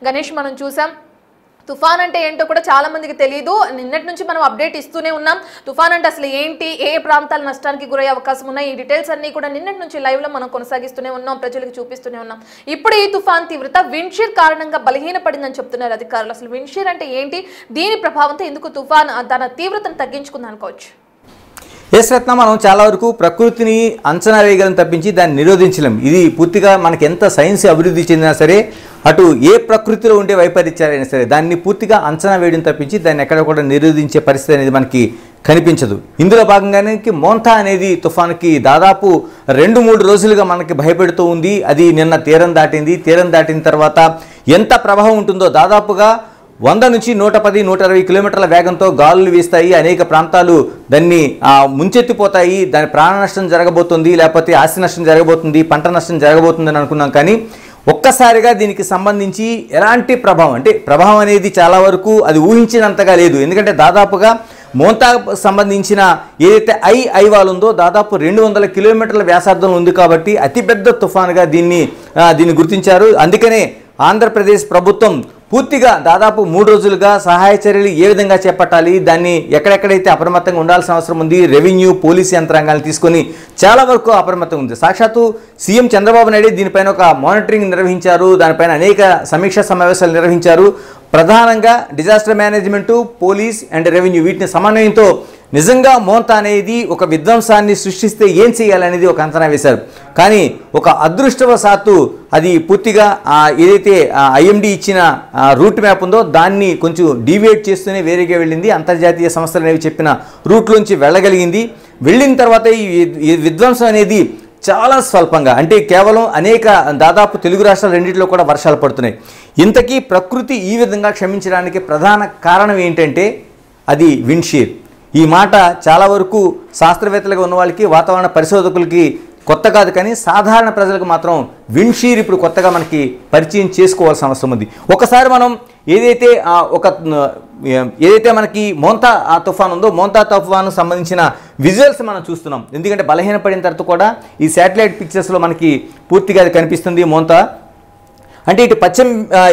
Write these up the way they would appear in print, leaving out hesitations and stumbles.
గణేష్ మనం చూసాం తుఫాన్ అంటే ఏంటో కూడా చాలా మందికి తెలియదు. నిన్నటి నుంచి మనం అప్డేట్ ఇస్తూనే ఉన్నాం. తుఫాన్ అంటే అసలు ఏంటి, ఏ ప్రాంతాలు నష్టానికి గురయ్యే అవకాశం ఉన్నాయి, ఈ డీటెయిల్స్ అన్ని కూడా నిన్నటి నుంచి లైవ్ లో మనం కొనసాగిస్తూనే ఉన్నాం, ప్రజలకు చూపిస్తూనే ఉన్నాం. ఇప్పుడు ఈ తుఫాన్ తీవ్రత విండ్షీర్ కారణంగా బలహీనపడిందని చెప్తున్నారు అధికారులు. అసలు విండ్షీర్ అంటే ఏంటి, దీని ప్రభావంతో ఎందుకు తుఫాన్ తన తీవ్రతను తగ్గించుకుంది అనుకోవచ్చు? ఎస్ రత్న, మనం చాలా వరకు ప్రకృతిని అంచనా వేయగలం తప్పించి దాన్ని నిరోధించలేం. ఇది పూర్తిగా మనకి ఎంత సైన్స్ అభివృద్ధి చెందినా సరే, అటు ఏ ప్రకృతిలో ఉండే వైపరీత్యాలైనా సరే దాన్ని పూర్తిగా అంచనా వేయడం తప్పించి దాన్ని ఎక్కడ కూడా నిరోధించే పరిస్థితి అనేది మనకి కనిపించదు. ఇందులో భాగంగానే మోంతా అనేది తుఫాన్కి దాదాపు 2-3 రోజులుగా మనకి భయపెడుతూ ఉంది. అది నిన్న తీరం దాటింది. తీరం దాటిన తర్వాత ఎంత ప్రభావం ఉంటుందో దాదాపుగా 100 నుంచి 110-120 కిలోమీటర్ల వేగంతో గాలులు వీస్తాయి. అనేక ప్రాంతాలు దాన్ని ముంచెత్తిపోతాయి. దాని ప్రాణ నష్టం జరగబోతుంది, లేకపోతే ఆస్తి నష్టం జరగబోతుంది, పంట నష్టం జరగబోతుందని అనుకున్నాం. కానీ ఒక్కసారిగా దీనికి సంబంధించి ఎలాంటి ప్రభావం, అంటే ప్రభావం అనేది చాలా వరకు అది ఊహించినంతగా లేదు. ఎందుకంటే దాదాపుగా మోంతా సంబంధించిన ఏదైతే ఐవాల్ ఉందో దాదాపు 200 కిలోమీటర్ల వ్యాసార్థంలో ఉంది. కాబట్టి అతిపెద్ద తుఫానుగా దీన్ని గుర్తించారు. అందుకనే ఆంధ్రప్రదేశ్ ప్రభుత్వం పూర్తిగా దాదాపు 3 రోజులుగా సహాయ చర్యలు ఏ విధంగా చేపట్టాలి, దాన్ని ఎక్కడెక్కడైతే అప్రమత్తంగా ఉండాల్సిన అవసరం ఉంది, రెవెన్యూ పోలీసు యంత్రాంగాలను తీసుకొని చాలా వరకు అప్రమత్తంగా ఉంది. సాక్షాత్తు సీఎం చంద్రబాబు నాయుడు దీనిపైన ఒక మానిటరింగ్ నిర్వహించారు. దానిపైన అనేక సమీక్షా సమావేశాలు నిర్వహించారు. ప్రధానంగా disaster management, police and revenue వీటిని సమన్వయంతో నిజంగా మోంతా అనేది ఒక విధ్వంసాన్ని సృష్టిస్తే ఏం చేయాలనేది ఒక అంచనా వేశారు. కానీ ఒక అదృష్టవశాత్తు అది పూర్తిగా ఏదైతే ఐఎండీ ఇచ్చిన రూట్ మ్యాప్ ఉందో దాన్ని కొంచెం డీవియేట్ చేస్తూనే వేరేగా వెళ్ళింది. అంతర్జాతీయ సంస్థలు అనేవి చెప్పిన రూట్లోంచి వెళ్ళగలిగింది. వెళ్ళిన తర్వాత ఈ విధ్వంసం అనేది చాలా స్వల్పంగా, అంటే కేవలం దాదాపు తెలుగు రాష్ట్రాలు రెండింటిలో కూడా వర్షాలు పడుతున్నాయి. ఇంతకీ ప్రకృతి ఈ విధంగా క్షమించడానికి ప్రధాన కారణం ఏంటంటే అది విండ్షీర్. ఈ మాట చాలా వరకు శాస్త్రవేత్తలుగా ఉన్న వాళ్ళకి, వాతావరణ పరిశోధకులకి కొత్త కాదు. కానీ సాధారణ ప్రజలకు మాత్రం విండ్షీర్ ఇప్పుడు కొత్తగా మనకి పరిచయం చేసుకోవాల్సిన అవసరం ఉంది. ఒకసారి మనం ఏదైతే మనకి మోంతా తుఫాన్ ఉందో మోంతా తుఫాను సంబంధించిన విజువల్స్ మనం చూస్తున్నాం. ఎందుకంటే బలహీనపడిన తర్వాత కూడా ఈ శాటిలైట్ పిక్చర్స్లో మనకి పూర్తిగా అది కనిపిస్తుంది. మోంతా అంటే ఇటు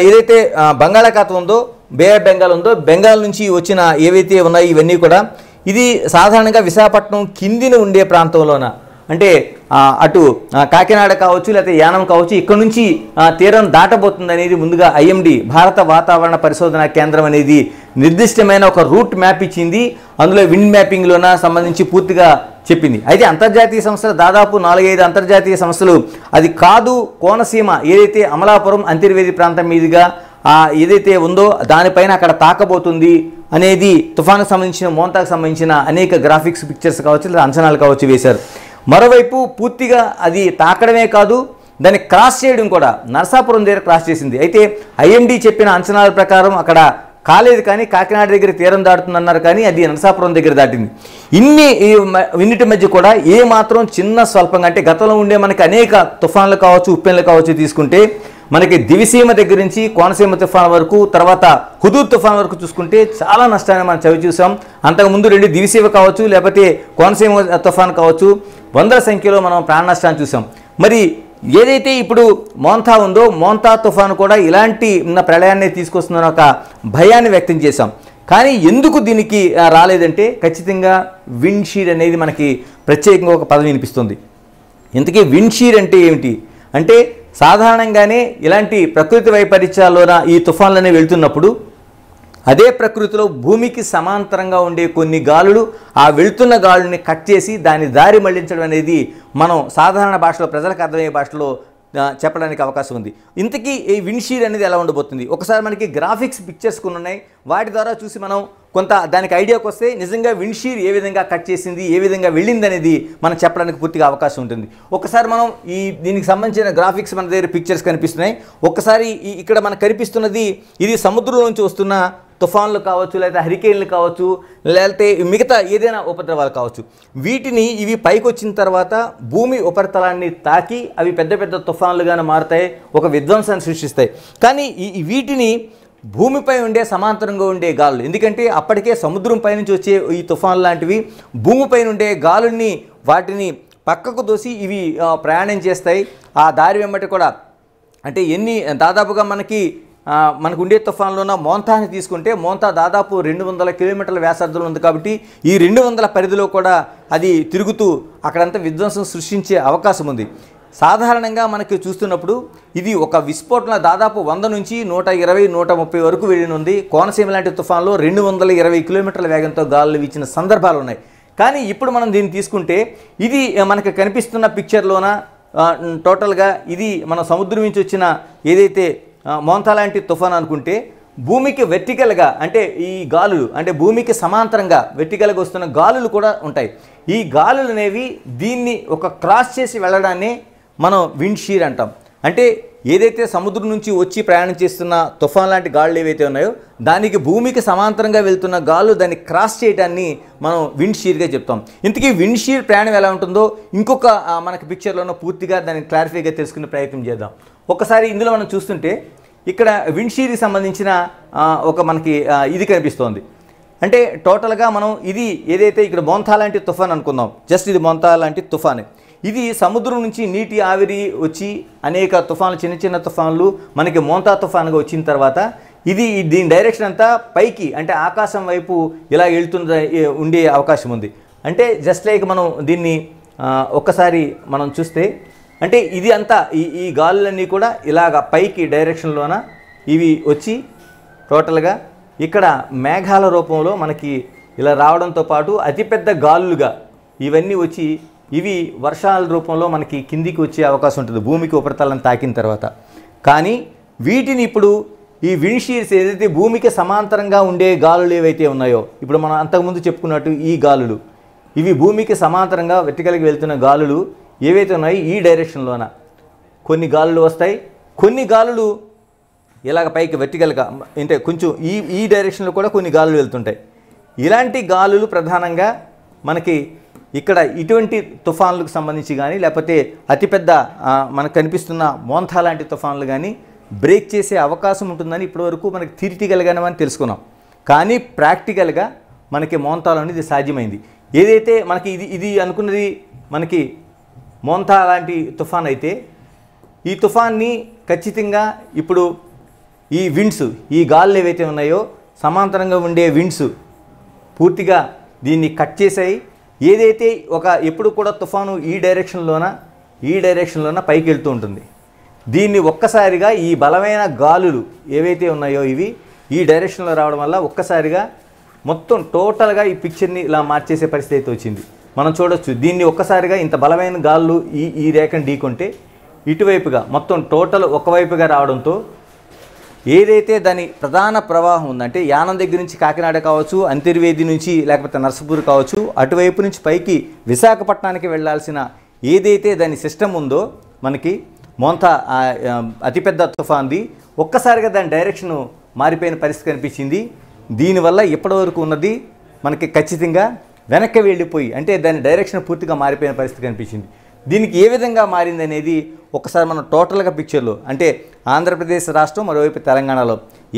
ఏదైతే బంగాళాఖాతం ఉందో, బే ఆఫ్ బెంగాల్ ఉందో, బెంగాల్ నుంచి వచ్చిన ఏవైతే ఉన్నాయో ఇవన్నీ కూడా ఇది సాధారణంగా విశాఖపట్నం కిందిన ఉండే ప్రాంతంలోన, అంటే అటు కాకినాడ కావచ్చు, లేకపోతే యానం కావచ్చు, ఇక్కడ నుంచి తీరం దాటబోతుంది అనేది ముందుగా ఐఎండీ భారత వాతావరణ పరిశోధన కేంద్రం అనేది నిర్దిష్టమైన ఒక రూట్ మ్యాప్ ఇచ్చింది. అందులో విండ్ మ్యాపింగ్లోన సంబంధించి పూర్తిగా చెప్పింది. అయితే అంతర్జాతీయ సంస్థలు దాదాపు 4-5 అంతర్జాతీయ సంస్థలు అది కాదు, కోనసీమ ఏదైతే అమలాపురం అంతర్వేది ప్రాంతం మీదుగా ఏదైతే ఉందో దానిపైన అక్కడ తాకబోతుంది అనేది తుఫానుకు సంబంధించిన మోంతాకు సంబంధించిన అనేక గ్రాఫిక్స్, పిక్చర్స్ కావచ్చు, లేదా అంచనాలు కావచ్చు వేశారు. మరోవైపు పూర్తిగా అది తాకడమే కాదు, దాన్ని క్రాస్ చేయడం కూడా నరసాపురం దగ్గర క్రాస్ చేసింది. అయితే ఐఎండీ చెప్పిన అంచనాల ప్రకారం అక్కడ కాలేదు, కానీ కాకినాడ దగ్గర తీరం దాటుతుందన్నారు, కానీ అది నరసాపురం దగ్గర దాటింది. ఇన్నిటి మధ్య కూడా ఏ మాత్రం చిన్న స్వల్పంగా, అంటే గతంలో ఉండే మనకి అనేక తుఫాన్లు కావచ్చు, ఉప్పెన్లు కావచ్చు తీసుకుంటే మనకి దివిసీమ దగ్గర నుంచి కోనసీమ తుఫాన్ వరకు, తర్వాత హుదూద్ తుఫాన్ వరకు చూసుకుంటే చాలా నష్టాన్ని మనం చవి చూసాం. అంతకుముందు 2 దివిసీమ కావచ్చు, లేకపోతే కోనసీమ తుఫాన్ కావచ్చు, 100ల సంఖ్యలో మనం ప్రాణ నష్టాన్ని చూసాం. మరి ఏదైతే ఇప్పుడు మోంతా ఉందో మోంతా తుఫాను కూడా ఇలాంటి ప్రళయాన్ని తీసుకొస్తుందని ఒక భయాన్ని వ్యక్తం చేశాం. కానీ ఎందుకు దీనికి రాలేదంటే ఖచ్చితంగా విండ్షీర్ అనేది మనకి ప్రత్యేకంగా ఒక పదం వినిపిస్తుంది. ఇంతకీ విండ్షీర్ అంటే ఏమిటి అంటే, సాధారణంగానే ఇలాంటి ప్రకృతి వైపరీత్యాల్లోన ఈ తుఫాన్లనే వెళ్తున్నప్పుడు అదే ప్రకృతిలో భూమికి సమాంతరంగా ఉండే కొన్ని గాలులు ఆ వెళ్తున్న గాలుని కట్ చేసి దాని దారి మళ్లించడం అనేది మనం సాధారణ భాషలో, ప్రజలకు అర్థమయ్యే భాషలో చెప్పడానికి అవకాశం ఉంది. ఇంతకీ ఈ విండ్షీర్ అనేది ఎలా ఉండబోతుంది, ఒకసారి మనకి గ్రాఫిక్స్ పిక్చర్స్ కొన్ని ఉన్నాయి, వాటి ద్వారా చూసి మనం కొంత దానికి ఐడియాకి వస్తే నిజంగా విండ్షీర్ ఏ విధంగా కట్ చేసింది, ఏ విధంగా వెళ్ళింది అనేది మనం చెప్పడానికి పూర్తిగా అవకాశం ఉంటుంది. ఒకసారి మనం దీనికి సంబంధించిన గ్రాఫిక్స్ మన దగ్గర పిక్చర్స్ కనిపిస్తున్నాయి. ఒక్కసారి ఇక్కడ మనకు కనిపిస్తున్నది ఇది సముద్రం నుంచి వస్తున్న తుఫాన్లు కావచ్చు, లేదా హరికేన్లు కావచ్చు, లేకపోతే మిగతా ఏదైనా ఉపద్రవాలు కావచ్చు. ఇవి పైకి వచ్చిన తర్వాత భూమి ఉపరితలాన్ని తాకి అవి పెద్ద పెద్ద తుఫాన్లుగానే మారుతాయి, ఒక విధ్వంసాన్ని సృష్టిస్తాయి. కానీ వీటిని భూమిపై ఉండే సమాంతరంగా ఉండే గాలులు, ఎందుకంటే అప్పటికే సముద్రం పైనుంచి వచ్చే ఈ తుఫాన్లు లాంటివి భూమిపై ఉండే గాలుల్ని వాటిని పక్కకు దోసి ఇవి ప్రయాణం చేస్తాయి. ఆ దారి వెంబటి కూడా అంటే దాదాపుగా మనకి మనకు ఉండే తుఫాన్లోన మోంతాని తీసుకుంటే మోంతా దాదాపు 200 కిలోమీటర్ల వ్యాసార్థంలో ఉంది కాబట్టి ఈ 200 పరిధిలో కూడా అది తిరుగుతూ అక్కడంతా విధ్వంసం సృష్టించే అవకాశం ఉంది. సాధారణంగా మనకి చూస్తున్నప్పుడు ఇది ఒక విస్ఫోటన దాదాపు 100 నుంచి 120, 130 వరకు వెళ్ళినుంది. కోనసీమ లాంటి తుఫాన్లో 220 కిలోమీటర్ల వేగంతో గాలులు వీచిన సందర్భాలు ఉన్నాయి. కానీ ఇప్పుడు మనం దీన్ని తీసుకుంటే ఇది మనకు కనిపిస్తున్న పిక్చర్లోన టోటల్గా ఇది మన సముద్రం నుంచి వచ్చిన ఏదైతే మోంతా లాంటి తుఫాన్ అనుకుంటే భూమికి వెర్టికల్గా అంటే ఈ గాలులు అంటే భూమికి సమాంతరంగా వెర్టికల్గా వస్తున్న గాలులు కూడా ఉంటాయి. ఈ గాలులు అనేవి దీన్ని ఒక క్రాస్ చేసి వెళ్ళడాన్ని మనం విండ్ షీర్ అంటాం. అంటే ఏదైతే సముద్రం నుంచి వచ్చి ప్రయాణం చేస్తున్న తుఫాన్ లాంటి గాలులు ఏవైతే ఉన్నాయో దానికి భూమికి సమాంతరంగా వెళ్తున్న గాలు దాన్ని క్రాస్ చేయడాన్ని మనం విండ్ షీర్గా చెప్తాం. ఇంతకీ విండ్ షీర్ ప్రయాణం ఎలా ఉంటుందో ఇంకొక మనకి పిక్చర్లోనూ పూర్తిగా దాన్ని క్లారిఫైగా తెలుసుకునే ప్రయత్నం చేద్దాం. ఒకసారి ఇందులో మనం చూస్తుంటే ఇక్కడ విండ్ షీర్కి సంబంధించిన ఒక మనకి ఇది కనిపిస్తోంది. అంటే టోటల్గా మనం ఇది ఏదైతే ఇక్కడ మోంతా లాంటి తుఫాన్ అనుకుందాం, జస్ట్ ఇది మోంతా లాంటి తుఫాన్. ఇది సముద్రం నుంచి నీటి ఆవిరి వచ్చి అనేక తుఫాన్లు చిన్న చిన్న తుఫాన్లు మనకి మోంతా తుఫాన్గా వచ్చిన తర్వాత ఇది దీని డైరెక్షన్ అంతా పైకి అంటే ఆకాశం వైపు ఇలా వెళ్తున్న ఉండే అవకాశం ఉంది. అంటే జస్ట్ లైక్ మనం దీన్ని ఒక్కసారి మనం చూస్తే అంటే ఇది అంతా ఈ గాలులన్నీ కూడా ఇలాగ పైకి డైరెక్షన్లోన ఇవి వచ్చి టోటల్గా ఇక్కడ మేఘాల రూపంలో మనకి ఇలా రావడంతో పాటు అతిపెద్ద గాలులుగా ఇవన్నీ వచ్చి ఇవి వర్షాల రూపంలో మనకి కిందికి వచ్చే అవకాశం ఉంటుంది భూమికి ఉపరితలం తాకిన తర్వాత. కానీ వీటిని ఇప్పుడు ఈ విండ్ షీర్స్ ఏదైతే భూమికి సమాంతరంగా ఉండే గాలులు ఏవైతే ఉన్నాయో ఇప్పుడు మనం అంతకుముందు చెప్పుకున్నట్టు ఈ గాలులు ఇవి భూమికి సమాంతరంగా వెర్టికల్గా వెళ్తున్న గాలులు ఏవైతే ఉన్నాయో ఈ డైరెక్షన్లోన కొన్ని గాలులు వస్తాయి, కొన్ని గాలులు ఇలాగ పైకి వెర్టికల్గా అంటే కొంచెం ఈ డైరెక్షన్లో కూడా కొన్ని గాలులు వెళ్తుంటాయి. ఇలాంటి గాలులు ప్రధానంగా మనకి ఇక్కడ ఇటువంటి తుఫాన్లకు సంబంధించి కానీ లేకపోతే అతిపెద్ద మనకు కనిపిస్తున్న మోంతా లాంటి తుఫాన్లు కానీ బ్రేక్ చేసే అవకాశం ఉంటుందని ఇప్పటివరకు మనకి థియరిటికల్గానే మనం తెలుసుకున్నాం. కానీ ప్రాక్టికల్గా మనకి మోంతాలో అనేది సాధ్యమైంది. ఏదైతే మనకి ఇది అనుకున్నది మనకి మోంతా లాంటి తుఫాన్ అయితే ఈ తుఫాన్ని ఖచ్చితంగా ఇప్పుడు ఈ విండ్స్ ఈ గాలులు ఏవైతే ఉన్నాయో సమాంతరంగా ఉండే విండ్స్ పూర్తిగా దీన్ని కట్ చేసాయి. ఏదైతే ఎప్పుడు కూడా తుఫాను ఈ డైరెక్షన్లోన పైకి వెళ్తూ ఉంటుంది. దీన్ని ఒక్కసారిగా ఈ బలమైన గాలులు ఏవైతే ఉన్నాయో ఇవి ఈ డైరెక్షన్లో రావడం వల్ల ఒక్కసారిగా మొత్తం టోటల్గా ఈ పిక్చర్ని ఇలా మార్చేసే పరిస్థితి అయితే వచ్చింది. మనం చూడొచ్చు దీన్ని ఒక్కసారిగా ఇంత బలమైన గాలులు ఈ రేఖను ఢీకొంటే ఇటువైపుగా మొత్తం టోటల్ ఒకవైపుగా రావడంతో ఏదైతే దాని ప్రధాన ప్రవాహం ఉందంటే యానం దగ్గర నుంచి కాకినాడ కావచ్చు, అంతర్వేది నుంచి లేకపోతే నర్సపూర్ కావచ్చు, అటువైపు నుంచి పైకి విశాఖపట్నానికి వెళ్ళాల్సిన ఏదైతే దాని సిస్టమ్ ఉందో మనకి మోంతా అతిపెద్ద తుఫాన్ది ఒక్కసారిగా దాని డైరెక్షన్ మారిపోయిన పరిస్థితి కనిపించింది. దీనివల్ల ఇప్పటివరకు ఉన్నది మనకి ఖచ్చితంగా వెనక్కి వెళ్ళిపోయి అంటే దాని డైరెక్షన్ పూర్తిగా మారిపోయిన పరిస్థితి కనిపించింది. దీనికి ఏ విధంగా మారింది అనేది ఒకసారి మనం టోటల్గా పిక్చర్లో అంటే ఆంధ్రప్రదేశ్ రాష్ట్రం మరోవైపు తెలంగాణలో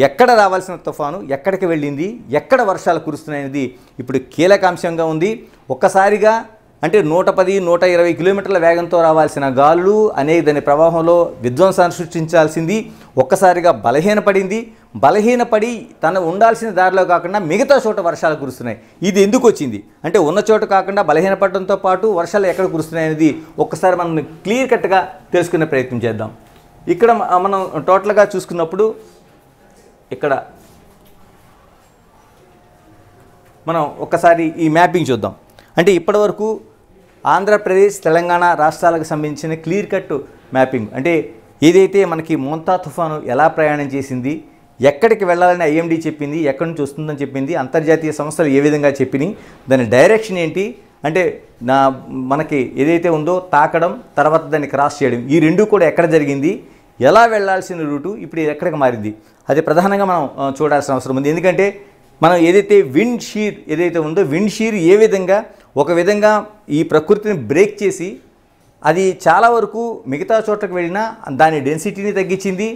ఎక్కడ రావాల్సిన తుఫాను ఎక్కడికి వెళ్ళింది, ఎక్కడ వర్షాలు కురుస్తున్నాయనేది ఇప్పుడు కీలకాంశంగా ఉంది. ఒక్కసారిగా అంటే 110, 120 కిలోమీటర్ల వేగంతో రావాల్సిన గాలులు అనేక దాని ప్రవాహంలో విధ్వంసాన్ని సృష్టించాల్సింది ఒక్కసారిగా బలహీనపడి తను ఉండాల్సిన దారిలో కాకుండా మిగతా చోట వర్షాలు కురుస్తున్నాయి. ఇది ఎందుకు వచ్చింది అంటే ఉన్న చోట కాకుండా బలహీనపడడంతో పాటు వర్షాలు ఎక్కడ కురుస్తున్నాయి అనేది ఒక్కసారి మనం క్లియర్ కట్గా తెలుసుకునే ప్రయత్నం చేద్దాం. ఇక్కడ మనం టోటల్గా చూసుకున్నప్పుడు ఇక్కడ మనం ఒక్కసారి ఈ మ్యాపింగ్ చూద్దాం. అంటే ఇప్పటివరకు ఆంధ్రప్రదేశ్ తెలంగాణ రాష్ట్రాలకు సంబంధించిన క్లియర్ కట్ మ్యాపింగ్ అంటే ఏదైతే మనకి మోంతా తుఫాను ఎలా ప్రయాణం చేసింది, ఎక్కడికి వెళ్ళాలని ఐఎండీ చెప్పింది, ఎక్కడి నుంచి వస్తుందని చెప్పింది, అంతర్జాతీయ సంస్థలు ఏ విధంగా చెప్పినాయి, దాని డైరెక్షన్ ఏంటి అంటే మనకి ఏదైతే ఉందో తాకడం తర్వాత దాన్ని క్రాస్ చేయడం ఈ రెండు కూడా ఎక్కడ జరిగింది, ఎలా వెళ్ళాల్సిన రూటు ఇప్పుడు ఎక్కడికి మారింది అది ప్రధానంగా మనం చూడాల్సిన అవసరం ఉంది. ఎందుకంటే మనం ఏదైతే విండ్ షీర్ ఏదైతే ఉందో విండ్ షీర్ ఏ విధంగా ఒక విధంగా ఈ ప్రకృతిని బ్రేక్ చేసి అది చాలా వరకు మిగతా చోట్లకు వెళ్ళినా దాని డెన్సిటీని తగ్గించింది,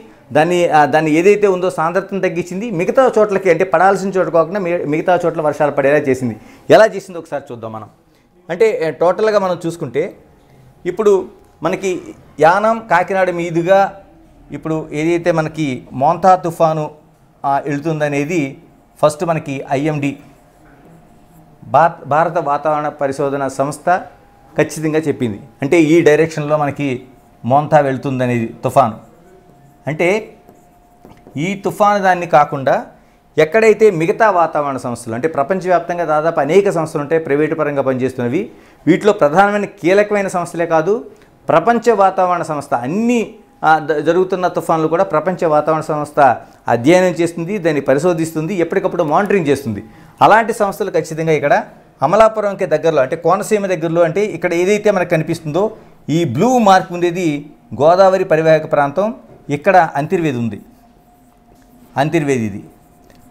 దాన్ని ఏదైతే ఉందో సాంద్రతను తగ్గించింది, మిగతా చోట్లకి అంటే పడాల్సిన చోట కాకుండా మిగతా చోట్ల వర్షాలు పడేలా చేసింది. ఎలా చేసిందో ఒకసారి చూద్దాం మనం. అంటే టోటల్గా మనం చూసుకుంటే ఇప్పుడు మనకి యానం కాకినాడ మీదుగా ఇప్పుడు ఏదైతే మనకి మోంతా తుఫాను వెళుతుందనేది ఫస్ట్ మనకి ఐఎండి భారత వాతావరణ పరిశోధన సంస్థ ఖచ్చితంగా చెప్పింది. అంటే ఈ డైరెక్షన్లో మనకి మోంతా వెళ్తుందనేది తుఫాను. అంటే ఈ తుఫాను దాన్ని కాకుండా ఎక్కడైతే మిగతా వాతావరణ సంస్థలు అంటే ప్రపంచవ్యాప్తంగా దాదాపు అనేక సంస్థలు ఉంటాయి ప్రైవేటు పరంగా పనిచేస్తున్నవి. వీటిలో ప్రధానమైన కీలకమైన సంస్థలే కాదు, ప్రపంచ వాతావరణ సంస్థ అన్ని జరుగుతున్న తుఫాన్లు కూడా ప్రపంచ వాతావరణ సంస్థ అధ్యయనం చేస్తుంది, దాన్ని పరిశోధిస్తుంది, ఎప్పటికప్పుడు మానిటరింగ్ చేస్తుంది. అలాంటి సంస్థలు ఖచ్చితంగా ఇక్కడ అమలాపురంకి దగ్గరలో అంటే కోనసీమ దగ్గరలో అంటే ఇక్కడ ఏదైతే మనకు కనిపిస్తుందో ఈ బ్లూ మార్క్ ఉండేది గోదావరి పరివాహక ప్రాంతం. ఇక్కడ అంతర్వేది ఉంది. అంతర్వేది ఇది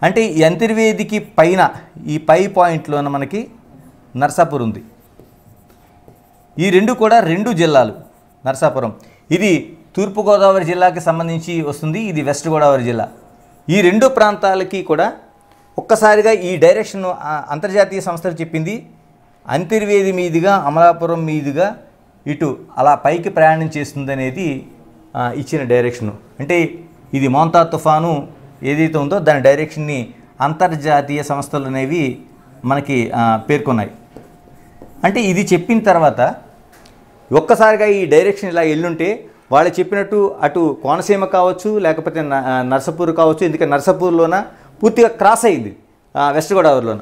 అంటే ఈ అంతర్వేదికి పైన ఈ పై పాయింట్లోన మనకి నర్సాపూర్ ఉంది. ఈ రెండు కూడా 2 జిల్లాలు. నర్సాపురం ఇది తూర్పుగోదావరి జిల్లాకి సంబంధించి వస్తుంది, ఇది వెస్ట్ గోదావరి జిల్లా. ఈ 2 ప్రాంతాలకి కూడా ఒక్కసారిగా ఈ డైరెక్షన్ అంతర్జాతీయ సంస్థలు చెప్పింది అంతర్వేది మీదుగా అమలాపురం మీదుగా ఇటు అలా పైకి ప్రయాణం చేస్తుంది అనేది ఇచ్చిన డైరెక్షను. అంటే ఇది మోంతా తుఫాను ఏదైతే ఉందో దాని డైరెక్షన్ని అంతర్జాతీయ సంస్థలు అనేవి మనకి పేర్కొన్నాయి. అంటే ఇది చెప్పిన తర్వాత ఒక్కసారిగా ఈ డైరెక్షన్ ఇలా ఎల్లుంటే వాళ్ళు చెప్పినట్టు అటు కోనసీమ కావచ్చు లేకపోతే నర్సాపూర్ కావచ్చు, ఎందుకంటే నర్సాపూర్లోన పూర్తిగా క్రాస్ అయింది వెస్ట్ గోదావరిలోన.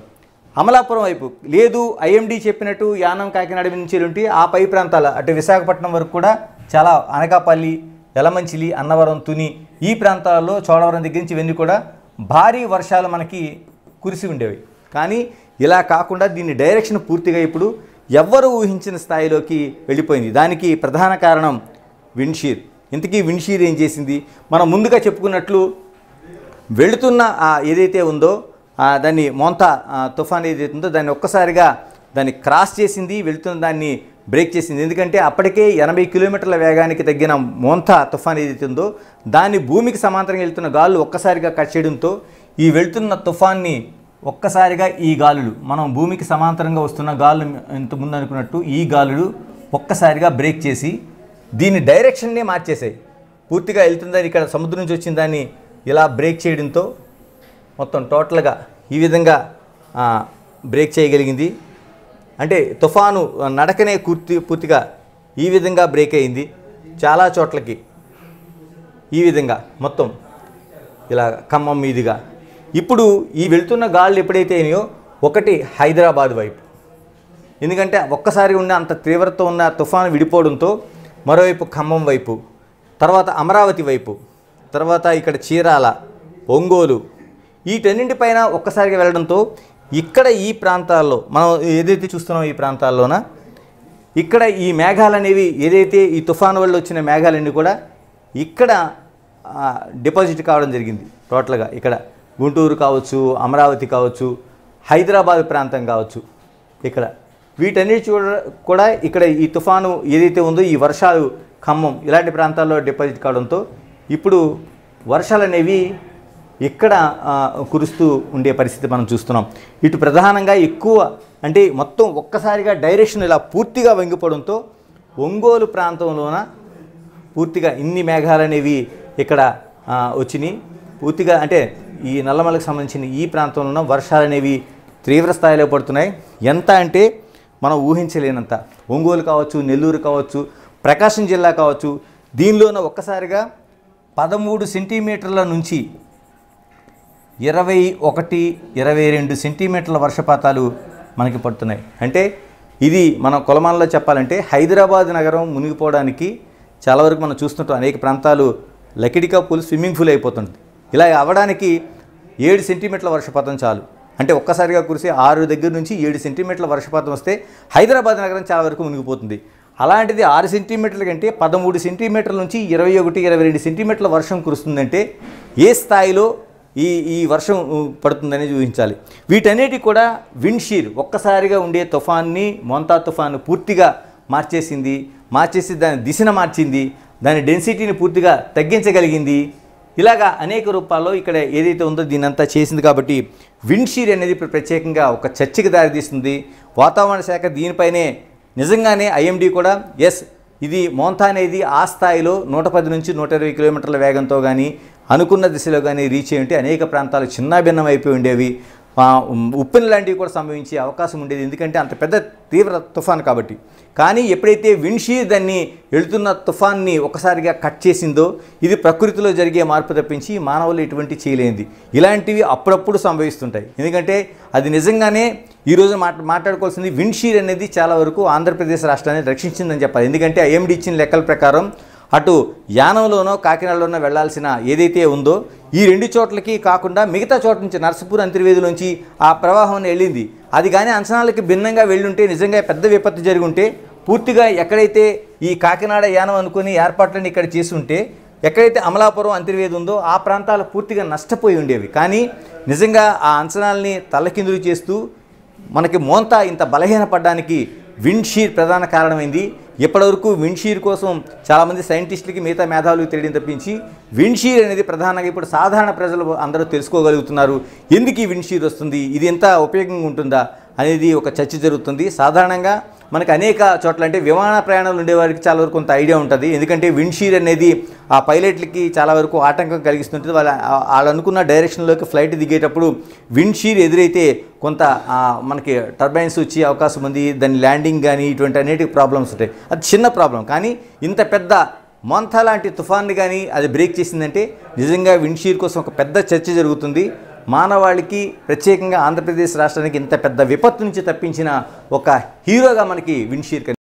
అమలాపురం వైపు లేదు, ఐఎండి చెప్పినట్టు యానం కాకినాడ నుంచి ఉంటే ఆ పై ప్రాంతాల అటు విశాఖపట్నం వరకు కూడా చాలా అనకాపల్లి, యలమంచిలి, అన్నవరం, తుని ఈ ప్రాంతాల్లో చోడవరం దగ్గర నుంచి ఇవన్నీ కూడా భారీ వర్షాలు మనకి కురిసి ఉండేవి. కానీ ఇలా కాకుండా దీని డైరెక్షన్ పూర్తిగా ఇప్పుడు ఎవ్వరూ ఊహించిన స్థాయిలోకి వెళ్ళిపోయింది. దానికి ప్రధాన కారణం విండ్షీర్. ఇంతకీ విండ్షీర్ ఏం చేసింది? మనం ముందుగా చెప్పుకున్నట్లు వెళుతున్న ఏదైతే ఉందో దాన్ని మోంతా తుఫాన్ ఏదైతే ఉందో దాన్ని ఒక్కసారిగా దాన్ని క్రాస్ చేసింది, వెళుతున్న దాన్ని బ్రేక్ చేసింది. ఎందుకంటే అప్పటికే 80 కిలోమీటర్ల వేగానికి తగ్గిన మోంతా తుఫాన్ ఏదైతే ఉందో దాన్ని భూమికి సమాంతరంగా వెళ్తున్న గాలులు ఒక్కసారిగా కట్ చేయడంతో ఈ వెళ్తున్న తుఫాన్ని ఒక్కసారిగా ఈ గాలులు మనం భూమికి సమాంతరంగా వస్తున్న గాలులు ఇంతకుముందు అనుకున్నట్టు ఈ గాలులు ఒక్కసారిగా బ్రేక్ చేసి దీని డైరెక్షన్నే మార్చేసాయి. పూర్తిగా వెళ్తుందని ఇక్కడ సముద్రం నుంచి వచ్చిన దాన్ని ఇలా బ్రేక్ చేయడంతో మొత్తం టోటల్గా ఈ విధంగా బ్రేక్ చేయగలిగింది. అంటే తుఫాను నడకనే పూర్తిగా ఈ విధంగా బ్రేక్ అయింది. చాలా చోట్లకి ఈ విధంగా మొత్తం ఇలా ఖమ్మం మీదుగా. ఇప్పుడు ఈ వెళ్తున్న గాళ్ళు ఎప్పుడైతే అయినాయో ఒకటి హైదరాబాద్ వైపు, ఎందుకంటే ఒక్కసారి ఉన్న అంత తీవ్రత ఉన్న తుఫాను విడిపోవడంతో మరోవైపు ఖమ్మం వైపు, తర్వాత అమరావతి వైపు, తర్వాత ఇక్కడ చీరాల, ఒంగోలు వీటన్నింటిపైన ఒక్కసారిగా వెళ్ళడంతో ఇక్కడ ఈ ప్రాంతాల్లో మనం ఏదైతే చూస్తున్నామో ఈ ప్రాంతాల్లోన ఇక్కడ ఈ మేఘాలు అనేవి ఏదైతే ఈ తుఫాను వల్ల వచ్చిన మేఘాలన్నీ కూడా ఇక్కడ డిపాజిట్ కావడం జరిగింది. టోటల్గా ఇక్కడ గుంటూరు కావచ్చు, అమరావతి కావచ్చు, హైదరాబాద్ ప్రాంతం కావచ్చు, ఇక్కడ వీటన్నిటి కూడా ఇక్కడ ఈ తుఫాను ఏదైతే ఉందో ఈ వర్షాలు ఖమ్మం ఇలాంటి ప్రాంతాల్లో డిపాజిట్ కావడంతో ఇప్పుడు వర్షాలు అనేవి ఇక్కడ కురుస్తూ ఉండే పరిస్థితి మనం చూస్తున్నాం. ఇటు ప్రధానంగా ఎక్కువ అంటే మొత్తం ఒక్కసారిగా డైరెక్షన్ ఇలా పూర్తిగా వంగిపోవడంతో ఒంగోలు ప్రాంతంలోన పూర్తిగా ఇన్ని మేఘాలు అనేవి ఇక్కడ వచ్చినాయి. పూర్తిగా అంటే ఈ నల్లమలకు సంబంధించిన ఈ ప్రాంతంలో వర్షాలు అనేవి తీవ్ర స్థాయిలో పడుతున్నాయి. ఎంత అంటే మనం ఊహించలేనంత. ఒంగోలు కావచ్చు, నెల్లూరు కావచ్చు, ప్రకాశం జిల్లా కావచ్చు, దీనిలోన ఒక్కసారిగా 13 సెంటీమీటర్ల నుంచి 21-22 సెంటీమీటర్ల వర్షపాతాలు మనకి పడుతున్నాయి. అంటే ఇది మనం కొలమానంలో చెప్పాలంటే హైదరాబాద్ నగరం మునిగిపోవడానికి చాలా వరకు మనం చూస్తుంటాం. అనేక ప్రాంతాలు లకిడికా పూల్ స్విమ్మింగ్ పూల్ అయిపోతుంది. ఇలా అవ్వడానికి 7 సెంటీమీటర్ల వర్షపాతం చాలు. అంటే ఒక్కసారిగా కురిసి 6 దగ్గర నుంచి 7 సెంటీమీటర్ల వర్షపాతం వస్తే హైదరాబాద్ నగరం చాలా వరకు మునిగిపోతుంది. అలాంటిది 6 సెంటీమీటర్ల కంటే 13 సెంటీమీటర్ల నుంచి 21-22 సెంటీమీటర్ల వర్షం కురుస్తుందంటే ఏ స్థాయిలో ఈ వర్షం పడుతుందని ఊహించాలి. వీటన్నిటి కూడా విండ్షీర్ ఒక్కసారిగా ఉండే తుఫాన్ని మోంతా తుఫాను పూర్తిగా మార్చేసి దాని దిశను మార్చింది, దాని డెన్సిటీని పూర్తిగా తగ్గించగలిగింది. ఇలాగా అనేక రూపాల్లో ఇక్కడ ఏదైతే ఉందో దీనంతా చేసింది. కాబట్టి విండ్షీర్ అనేది ఇప్పుడు ప్రత్యేకంగా ఒక చర్చకి దారితీస్తుంది. వాతావరణ శాఖ దీనిపైనే నిజంగానే ఐఎండీ కూడా ఇది మోంతా అనేది ఆ స్థాయిలో 110 నుంచి 120 కిలోమీటర్ల వేగంతో కానీ అనుకున్న దిశలో కానీ రీచ్ అయ్యి ఉంటే అనేక ప్రాంతాలు చిన్నాభిన్నం అయిపోయి ఉండేవి. ఉప్పెన లాంటివి కూడా సంభవించే అవకాశం ఉండేది, ఎందుకంటే అంత పెద్ద తీవ్ర తుఫాన్ కాబట్టి. కానీ ఎప్పుడైతే విండ్షీర్ దాన్ని వెళుతున్న తుఫాన్ని ఒకసారిగా కట్ చేసిందో, ఇది ప్రకృతిలో జరిగే మార్పు తప్పించి మానవులు ఎటువంటి చేయలేనిది. ఇలాంటివి అప్పుడప్పుడు సంభవిస్తుంటాయి, ఎందుకంటే అది నిజంగానే ఈరోజు మాట్లాడుకోవాల్సింది విండ్షీర్ అనేది చాలా వరకు ఆంధ్రప్రదేశ్ రాష్ట్రాన్ని రక్షించిందని చెప్పాలి. ఎందుకంటే ఐఎండీ ఇచ్చిన లెక్కల ప్రకారం అటు యానంలోనో కాకినాడలోనో వెళ్లాల్సిన ఏదైతే ఉందో ఈ 2 చోట్లకి కాకుండా మిగతా చోట నుంచి నర్సపూర్ అంతర్వేదిలోంచి ఆ ప్రవాహం వెళ్ళింది. అది కానీ అంచనాలకి భిన్నంగా వెళ్ళుంటే, నిజంగా పెద్ద విపత్తు జరిగి ఉంటే, పూర్తిగా ఎక్కడైతే ఈ కాకినాడ యానం అనుకుని ఏర్పాట్లను ఇక్కడ చేసి ఉంటే, ఎక్కడైతే అమలాపురం అంతర్వేది ఉందో ఆ ప్రాంతాలు పూర్తిగా నష్టపోయి ఉండేవి. కానీ నిజంగా ఆ అంచనాల్ని తలకిందులు చేస్తూ మనకి మోంతా ఇంత బలహీనపడడానికి విండ్షీర్ ప్రధాన కారణమైంది. ఇప్పటివరకు విండ్షీర్ కోసం చాలామంది సైంటిస్టులకి మిగతా మేధావులకు తెలియడం తప్పించి విండ్షీర్ అనేది ప్రధానంగా ఇప్పుడు సాధారణ ప్రజలు అందరూ తెలుసుకోగలుగుతున్నారు. ఎందుకు ఈ విండ్షీర్ వస్తుంది, ఇది ఎంత ఉపయోగంగా ఉంటుందా అనేది ఒక చర్చ జరుగుతుంది. సాధారణంగా మనకు అనేక చోట్ల అంటే విమాన ప్రయాణాలు ఉండేవారికి చాలా వరకు కొంత ఐడియా ఉంటుంది, ఎందుకంటే విండ్షీర్ అనేది ఆ పైలట్లకి చాలా వరకు ఆటంకం కలిగిస్తుంటుంది. వాళ్ళు అనుకున్న డైరెక్షన్లోకి ఫ్లైట్ దిగేటప్పుడు విండ్షీర్ ఎదురైతే కొంత మనకి టర్బైన్స్ వచ్చే అవకాశం ఉంది, దాని ల్యాండింగ్ కానీ ఇటువంటి అనేక ప్రాబ్లమ్స్ ఉంటాయి. అది చిన్న ప్రాబ్లం, కానీ ఇంత పెద్ద మోంతా లాంటి తుఫాన్ని కానీ అది బ్రేక్ చేసిందంటే నిజంగా విండ్షీర్ కోసం ఒక పెద్ద చర్చ జరుగుతుంది. మానవాళికి ప్రత్యేకంగా ఆంధ్రప్రదేశ్ రాష్ట్రానికి ఇంత పెద్ద విపత్తు నుంచి తప్పించిన ఒక హీరోగా మనకి విండ్షీర్